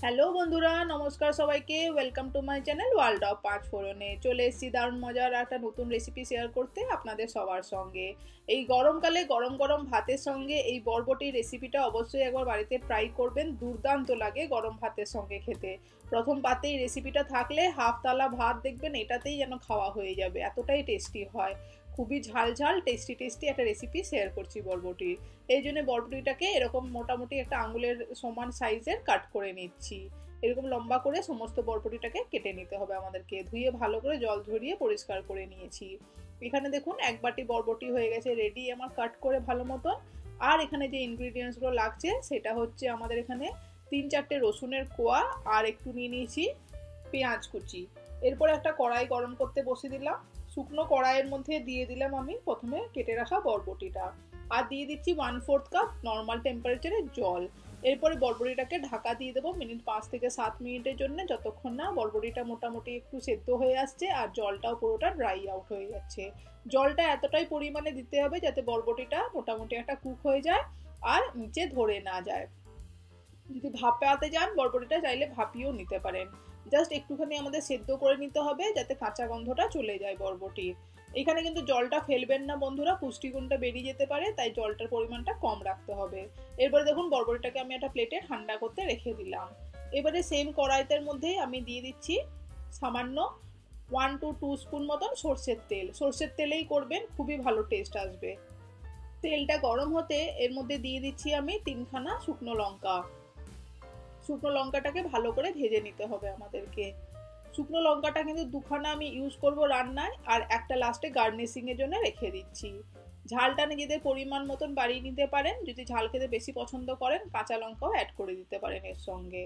Hello বন্ধুরা, নমস্কার সবাইকে। Welcome to my channel world of পাঁচ ফোড়নে। চলে এসেছি দারুণ মজার একটা নতুন রেসিপি শেয়ার করতে আপনাদের সবার সঙ্গে। এই গরমকালে গরম গরম ভাতের সঙ্গে এই বরবটির রেসিপিটা অবশ্যই একবার বাড়িতে ট্রাই করবেন। দুর্দান্ত লাগে গরম ভাতের সঙ্গে খেতে। প্রথম পাতেই রেসিপিটা থাকলে হাফ তালা ভাত দেখবেন এটাতেই যেন খাওয়া হয়ে যাবে, এতটাই টেস্টি হয়। খুবই ঝাল ঝাল টেস্টি একটা রেসিপি শেয়ার করছি বরবটির। এই জন্য বরবটিটাকে এরকম মোটামুটি একটা আঙুলের সমান সাইজের কাট করে নিচ্ছি। এরকম লম্বা করে সমস্ত বরবটিটাকে কেটে নিতে হবে আমাদেরকে। ধুয়ে ভালো করে জল ঝরিয়ে পরিষ্কার করে নিয়েছি। এখানে দেখুন এক বাটি বরবটি হয়ে গেছে রেডি আমার কাট করে ভালো মতো। আর এখানে যে ইনগ্রিডিয়েন্টসগুলো লাগছে সেটা হচ্ছে আমাদের এখানে 3-4টে রসুনের কোয়া, আর একটু নিয়ে নিয়েছি পেঁয়াজ কুচি। এরপর একটা কড়াই গরম করতে বসিয়ে দিলাম। শুকনো কড়াইয়ের মধ্যে দিয়ে দিলাম আমি প্রথমে কেটে রাখা বরবটিটা, আর দিয়ে দিচ্ছি 1/4 কাপ নর্মাল টেম্পারেচারের জল। এরপরে বরবটিটাকে ঢাকা দিয়ে দেবো 5 থেকে 7 মিনিটের জন্য, যতক্ষণ না বরবটিটা মোটামুটি একটু সেদ্ধ হয়ে আসছে আর জলটাও পুরোটা ড্রাই আউট হয়ে যাচ্ছে। জলটা এতটাই পরিমাণে দিতে হবে যাতে বরবটিটা মোটামুটি একটা কুক হয়ে যায় আর নিচে ধরে না যায়। যদি ভাপাতে যান বরবটিটা চাইলে ভাপিয়েও নিতে পারেন। জাস্ট একটুখানি আমাদের সেদ্ধ করে নিতে হবে যাতে কাঁচা গন্ধটা চলে যায় বরবটির। এখানে কিন্তু জলটা ফেলবেন না বন্ধুরা, পুষ্টিগুণটা বেরিয়ে যেতে পারে, তাই জলটার পরিমাণটা কম রাখতে হবে। এরপরে দেখুন বরবটিটাকে আমি একটা প্লেটে ঠান্ডা করতে রেখে দিলাম। এবারে সেম কড়াইতের মধ্যেই আমি দিয়ে দিচ্ছি সামান্য 1 to 2 স্পুন মতন সর্ষের তেল। সর্ষের তেলেই করবেন, খুবই ভালো টেস্ট আসবে। তেলটা গরম হতে এর মধ্যে দিয়ে দিচ্ছি আমি 3খানা শুকনো লঙ্কা। শুকনো লঙ্কাটাকে ভালো করে ভেজে নিতে হবে আমাদেরকে। শুকনো লঙ্কাটা কিন্তু 2খানা আমি ইউজ করব রান্নায়, আর একটা লাস্টে গার্নিশিং এর জন্য রেখে দিচ্ছি। ঝালটা নিজেদের পরিমাণ মতন বাড়িয়ে নিতে পারেন, যদি ঝাল খেতে বেশি পছন্দ করেন কাঁচা লঙ্কাও অ্যাড করে দিতে পারেন এর সঙ্গে।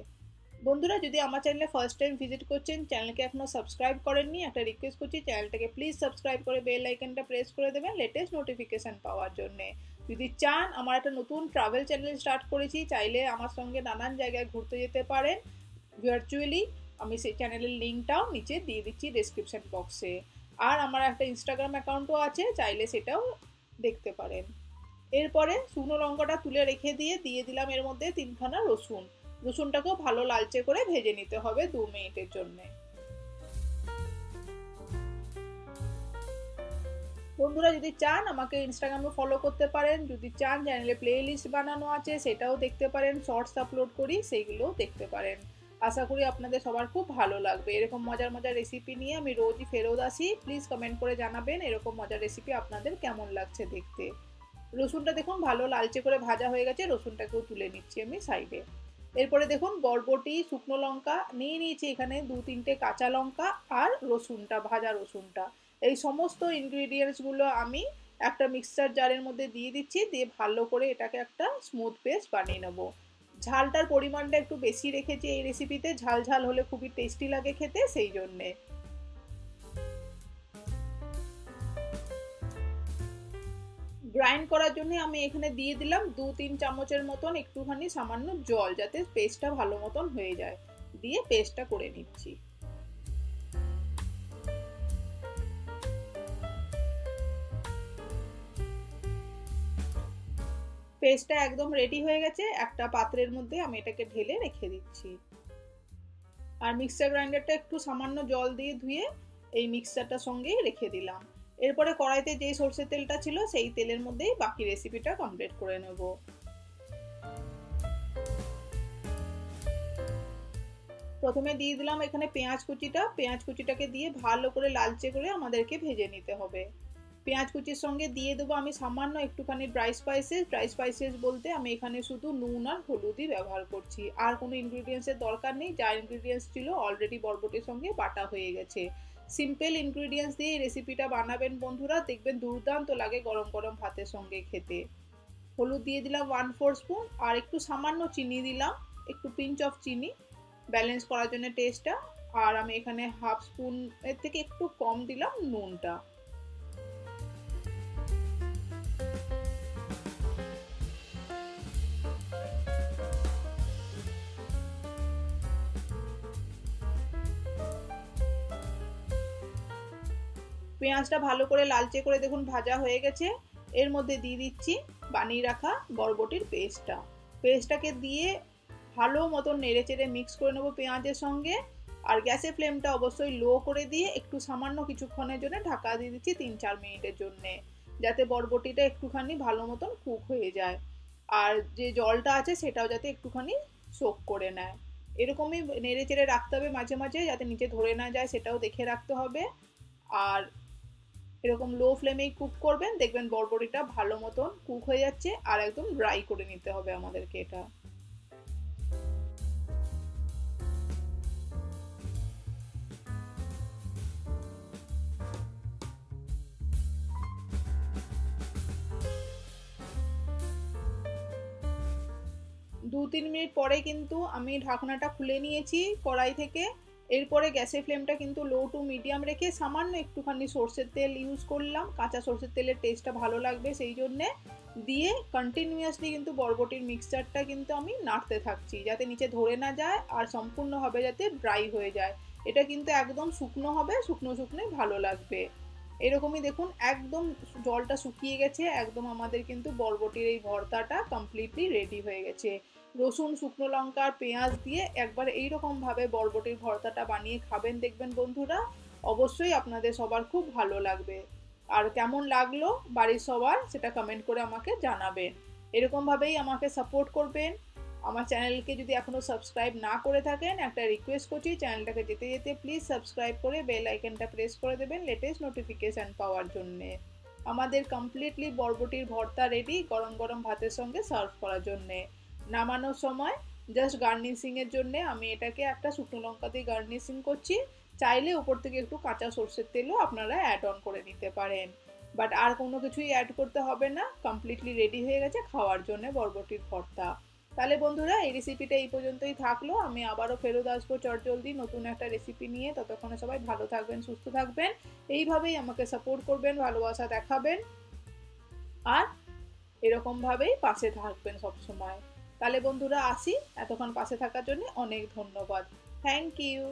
বন্ধুরা, যদি আমার চ্যানেলে ফার্স্ট টাইম ভিজিট করছেন, চ্যানেলকে এখনো সাবস্ক্রাইব করেননি, একটা রিকোয়েস্ট করছি চ্যানেলটাকে প্লিজ সাবস্ক্রাইব করে বেল আইকনটা প্রেস করে দেবেন লেটেস্ট নোটিফিকেশন পাওয়ার জন্যে। যদি চান, আমার একটা নতুন ট্রাভেল চ্যানেল স্টার্ট করেছি, চাইলে আমার সঙ্গে নানান জায়গায় ঘুরতে যেতে পারেন ভার্চুয়ালি। আমি সেই চ্যানেলের লিঙ্কটাও নিচে দিয়ে দিচ্ছি ডেসক্রিপশন বক্সে। আর আমার একটা ইনস্টাগ্রাম অ্যাকাউন্টও আছে, চাইলে সেটাও দেখতে পারেন। এরপরে শুকনো লঙ্কাটা তুলে রেখে দিয়ে দিলাম এর মধ্যে 3খানা রসুন। রসুনটাকেও ভালো লালচে করে ভেজে নিতে হবে 2 মিনিটের জন্য। বন্ধুরা, যদি চান আমাকে ইনস্টাগ্রামে ফলো করতে পারেন, যদি চান চ্যানেলে প্লে লিস্ট বানানো আছে সেটাও দেখতে পারেন, শর্টস আপলোড করি সেইগুলোও দেখতে পারেন। আশা করি আপনাদের সবার খুব ভালো লাগবে। এরকম মজার মজার রেসিপি নিয়ে আমি রোজই ফেরত আসি। প্লিজ কমেন্ট করে জানাবেন এরকম মজার রেসিপি আপনাদের কেমন লাগছে দেখতে। রসুনটা দেখুন ভালো লালচে করে ভাজা হয়ে গেছে, রসুনটাকেও তুলে নিচ্ছি আমি সাইডে। এরপরে দেখুন বরবটি, শুকনো লঙ্কা নিয়ে নিয়েছি এখানে 2-3টে কাঁচা লঙ্কা, আর রসুনটা, ভাজা রসুনটা। এই সমস্ত ইনগ্রিডিয়েন্টসগুলো আমি একটা মিক্সচার জারের মধ্যে দিয়ে দিচ্ছি, দিয়ে ভালো করে এটাকে একটা স্মুথ পেস্ট বানিয়ে নেব। ঝালটার পরিমাণটা একটু বেশি রেখেছি এই রেসিপিতে, ঝাল ঝাল হলে খুবই টেস্টি লাগে খেতে, সেই জন্যে। গ্রাইন্ড করার জন্য আমি এখানে দিয়ে দিলাম 2-3 চামচের মতন একটুখানি সামান্য জল, যাতে পেস্টটা ভালো মতন হয়ে যায়। দিয়ে পেস্টটা করে নিচ্ছি। পেস্টটা একদম রেডি হয়ে গেছে। একটা পাত্রের মধ্যে আমি এটাকে ঢেলে রেখে দিচ্ছি। আর মিক্সার গ্রাইন্ডারটা একটু সামান্য জল দিয়ে ধুয়ে এই মিক্সচারটার সঙ্গেই রেখে দিলাম। এরপরে কড়াইতে যে সরষের তেলটা ছিল সেই তেলের মধ্যেই বাকি রেসিপিটা কমপ্লিট করে নেব। প্রথমে দিয়ে দিলাম এখানে পেঁয়াজ কুচিটা। পেঁয়াজ কুচিটাকে দিয়ে ভালো করে লালচে করে আমাদেরকে ভেজে নিতে হবে। পেঁয়াজ কুচির সঙ্গে দিয়ে দেবো আমি সামান্য একটুখানি ড্রাই স্পাইসেস। ড্রাই স্পাইসেস বলতে আমি এখানে শুধু নুন আর হলুদই ব্যবহার করছি, আর কোনো ইনগ্রিডিয়েন্টসের দরকার নেই। যা ইনগ্রিডিয়েন্টস ছিল অলরেডি বরবটির সঙ্গে বাটা হয়ে গেছে। সিম্পল ইনগ্রিডিয়েন্টস দিয়ে এই রেসিপিটা বানাবেন বন্ধুরা, দেখবেন দুর্দান্ত লাগে গরম গরম ভাতের সঙ্গে খেতে। হলুদ দিয়ে দিলাম 1/4 স্পুন, আর একটু সামান্য চিনি দিলাম, একটু পিঞ্চ অফ চিনি ব্যালেন্স করার জন্য টেস্টটা। আর আমি এখানে হাফ স্পুন এর থেকে একটু কম দিলাম নুনটা। পেঁয়াজটা ভালো করে লালচে করে দেখুন ভাজা হয়ে গেছে। এর মধ্যে দিয়ে দিচ্ছি বানিয়ে রাখা বরবটির পেস্টটাকে দিয়ে ভালো মতন নেড়ে চেড়ে মিক্স করে নেবো পেঁয়াজের সঙ্গে। আর গ্যাসের ফ্লেমটা অবশ্যই লো করে দিয়ে একটু সামান্য কিছুক্ষণের জন্য ঢাকা দিয়ে দিচ্ছি 3-4 মিনিটের জন্য, যাতে বরবটিটা একটুখানি ভালো মতন কুক হয়ে যায় আর যে জলটা আছে সেটাও যাতে একটুখানি সোক করে নেয়। এরকমই নেড়ে চেড়ে রাখতে হবে মাঝে মাঝে, যাতে নিচে ধরে না যায় সেটাও দেখে রাখতে হবে। আর এরকম লো ফ্লেমেই কুক করবেন, দেখবেন বরবটিটা ভালো মতন কুক হয়ে যাচ্ছে। আর একদম ড্রাই করে নিতে হবে আমাদেরকে এটা। 2-3 মিনিট পরে কিন্তু আমি ঢাকনাটা খুলে নিয়েছি কড়াই থেকে। এরপরে গ্যাসের ফ্লেমটা কিন্তু লো টু মিডিয়াম রেখে সামান্য একটুখানি সর্ষের তেল ইউজ করলাম, কাঁচা সর্ষের তেলের টেস্টটা ভালো লাগবে সেই জন্যে। দিয়ে কন্টিনিউয়াসলি কিন্তু বরবটির মিক্সচারটা কিন্তু আমি নাড়তে থাকছি, যাতে নিচে ধরে না যায় আর সম্পূর্ণভাবে যাতে ড্রাই হয়ে যায়। এটা কিন্তু একদম শুকনো হবে, শুকনো শুকনোই ভালো লাগবে। এরকমই দেখুন একদম জলটা শুকিয়ে গেছে, একদম আমাদের কিন্তু বরবটির এই ভর্তাটা কমপ্লিটলি রেডি হয়ে গেছে। রসুন, শুকনো লঙ্কা আর পেঁয়াজ দিয়ে একবার এইরকম ভাবে বরবটির ভর্তাটা বানিয়ে খাবেন, দেখবেন বন্ধুরা অবশ্যই আপনাদের সবার খুব ভালো লাগবে। আর কেমন লাগলো বাড়ির সবার সেটা কমেন্ট করে আমাকে জানাবেন। এরকম ভাবেই আমাকে সাপোর্ট করবেন। আমার চ্যানেলকে যদি এখনো সাবস্ক্রাইব না করে থাকেন, একটা রিকোয়েস্ট করছি, চ্যানেলটাকে যেতে যেতে প্লিজ সাবস্ক্রাইব করে বেল আইকনটা প্রেস করে দেবেন লেটেস্ট নোটিফিকেশান পাওয়ার জন্যে। আমাদের কমপ্লিটলি বরবটির ভর্তা রেডি গরম গরম ভাতের সঙ্গে সার্ভ করার জন্যে। নামানোর সময় জাস্ট গার্নিশিংয়ের জন্যে আমি এটাকে একটা শুকনো লঙ্কা দিয়ে গার্নিশিং করছি। চাইলে উপর থেকে একটু কাঁচা সর্ষের তেলও আপনারা অ্যাড অন করে নিতে পারেন, বাট আর কোনো কিছুই অ্যাড করতে হবে না। কমপ্লিটলি রেডি হয়ে গেছে খাওয়ার জন্য বরবটির ভর্তা। তাহলে বন্ধুরা এই রেসিপিটা এই পর্যন্তই থাকলো। আমি আবারও ফেরত আসবো চটজলদি নতুন একটা রেসিপি নিয়ে। ততক্ষণে সবাই ভালো থাকবেন, সুস্থ থাকবেন। এইভাবেই আমাকে সাপোর্ট করবেন, ভালোবাসা দেখাবেন আর এরকমভাবেই পাশে থাকবেন সব সময়। তাহলে বন্ধুরা আসি, এতক্ষণ পাশে থাকার জন্য অনেক ধন্যবাদ। Thank you.